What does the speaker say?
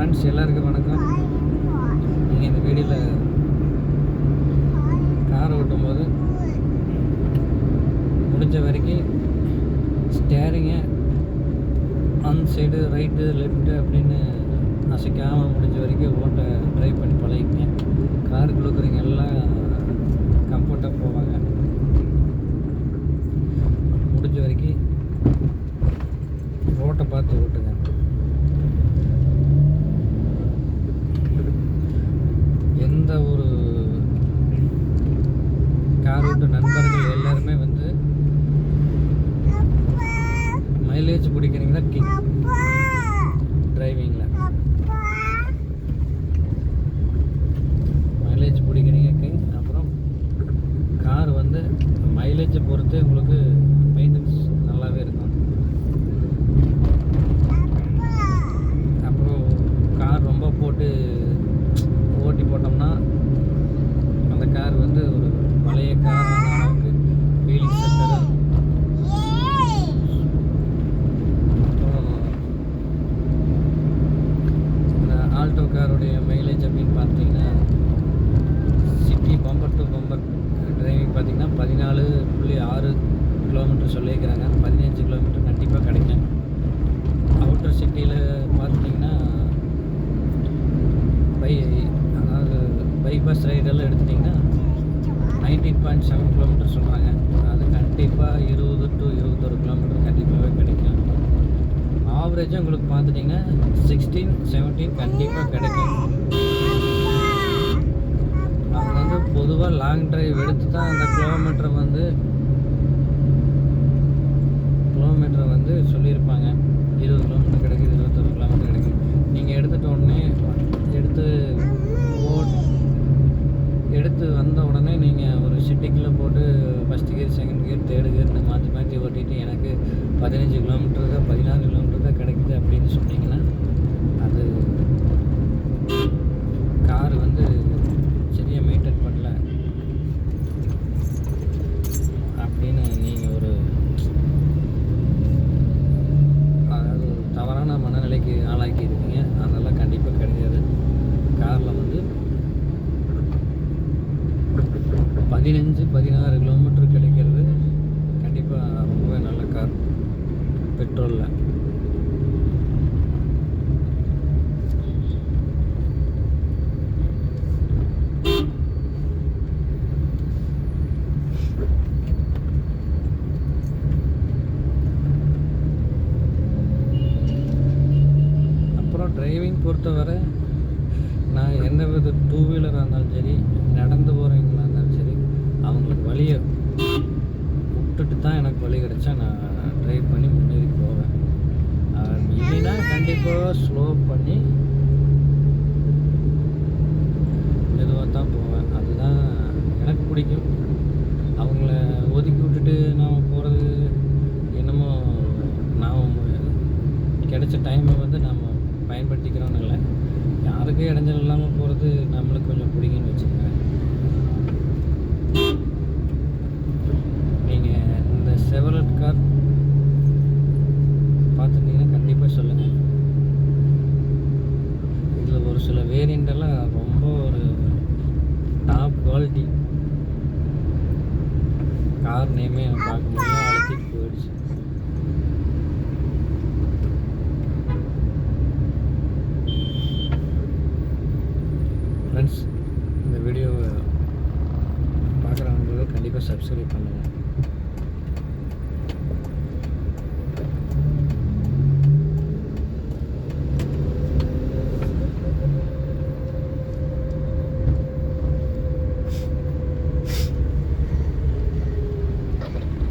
Friends எல்லாருக்கும் வணக்கம். நீங்கள் இந்த வீடியோவில் கார் ஓட்டும்போது முடிஞ்ச வரைக்கும் ஸ்டேரிங்கை ஆன் சைடு ரைட்டு லெஃப்ட்டு அப்படின்னு அசைக்காமல் முடிஞ்ச வரைக்கும் ஓட்ட ட்ரை பண்ணி பழகிங்க. காருக்கு இருக்கிறவங்க எல்லாம் கம்ஃபர்ட்டாக போவாங்க. முடிஞ்ச வரைக்கும் ரோட்டை பார்த்து ஓட்டுங்க. எந்த ஒரு கார் ஓட்டு நண்பர்கள் எல்லாருமே வந்து மைலேஜ் பிடிக்கிறீங்களா கிங் டிரைவிங்கில் மைலேஜ் பிடிக்கிறீங்க கிங். அப்புறம் கார் வந்து மைலேஜை பொறுத்து உங்களுக்கு மெயின்டெனன்ஸ் நல்லாவே இருக்கும். அப்புறம் கார் ரொம்ப போட்டு ஓட்டி போட்டோம்னா அந்த கார் வந்து ஒரு பழைய காரான அளவுக்கு ஃபீலிங்ஸை தரும். அப்புறம் இந்த ஆல்டோ காருடைய மைலேஜ் அப்படின்னு பார்த்தீங்கன்னா city bumper to bumper driving பார்த்தீங்கன்னா 14.6 கிலோமீட்டர் சொல்லியிருக்கிறாங்க. 15 கிலோமீட்டர் கண்டிப்பாக கிடைக்கும். அவுட்டர் சிட்டியில் பார்த்தீங்கன்னா பைபாஸ் ரைடெல்லாம் எடுத்துட்டிங்கன்னா 19.7 கிலோமீட்டர் சொல்கிறாங்க. அது கண்டிப்பாக 20 to 21 கிலோமீட்டர் கண்டிப்பாகவே கிடைக்கும். ஆவரேஜாக உங்களுக்கு பார்த்துட்டிங்கன்னா 16-17 கண்டிப்பாக கிடைக்கும். அவங்க வந்து பொதுவாக லாங் டிரைவ் எடுத்து தான் அந்த கிலோமீட்டரை வந்து சொல்லியிருப்பாங்க. 20 கிலோமீட்டர் கிடைக்குது, 21 கிலோமீட்டர் கிடைக்குது. நீங்கள் எடுத்துகிட்ட உடனே எடுத்து வந்த உடனே நீங்கள் ஒரு சிட்டிக்குள்ளே போட்டு first gear, second gear, third கியர்னு மாற்றி ஓட்டிட்டு எனக்கு 15 கிலோமீட்டர் தான் 16 கிலோமீட்டர் தான் கிடைக்குது அப்படின்னு சொன்னீங்கன்னா அது கார் வந்து சரியாக மெயின்டைன் பண்ணல அப்படின்னு நீங்கள் அதாவது ஒரு தவறான மனநிலைக்கு ஆளாக்கி இருக்கீங்க. அதெல்லாம் கண்டிப்பாக கிடையாது. காரில் வந்து 15-16 கிலோமீட்டர் கிடைக்கிறது கண்டிப்பாக ரொம்பவே நல்ல கார் பெட்ரோலில். அப்புறம் டிரைவிங் பொறுத்தவரை நான் எந்த வித டூ வீலராக இருந்தாலும் சரி, நடந்து போகிறவங்களா இருந்தாலும் சரி, அவங்களுக்கு வழியை விட்டுட்டு தான் எனக்கு வழி கிடச்சா நான் ட்ரைவ் பண்ணி முன்னேறி போவேன். இல்லைன்னா கண்டிப்பாக ஸ்லோ பண்ணி மெதுவாக தான் போவேன். அதுதான் எனக்கு பிடிக்கும். அவங்கள ஒதுக்கி விட்டுட்டு நாம் போகிறது என்னமோ நாம் கிடைச்ச டைமை வந்து நாம் பயன்படுத்திக்கிறோன்னு இல்லை. யாருக்கும் இடைஞ்சல் இல்லாமல் போகிறது நம்மளுக்கு கொஞ்சம் பிடிக்குன்னு வச்சுக்கோங்க. நீங்கள் இந்த செவலட் கார் பார்த்துட்டிங்கன்னா கண்டிப்பாக சொல்லுங்கள். இதில் ஒரு சில வேரியண்டெல்லாம் ரொம்ப ஒரு டாப் குவாலிட்டி. கார் நேமே பார்க்க முடியும், அழுத்திட்டு போயிடுச்சு. ஃப்ரெண்ட்ஸ், இந்த வீடியோவை பார்க்குறவங்களுக்கு கண்டிப்பாக சப்ஸ்கிரைப் பண்ணுங்கள்.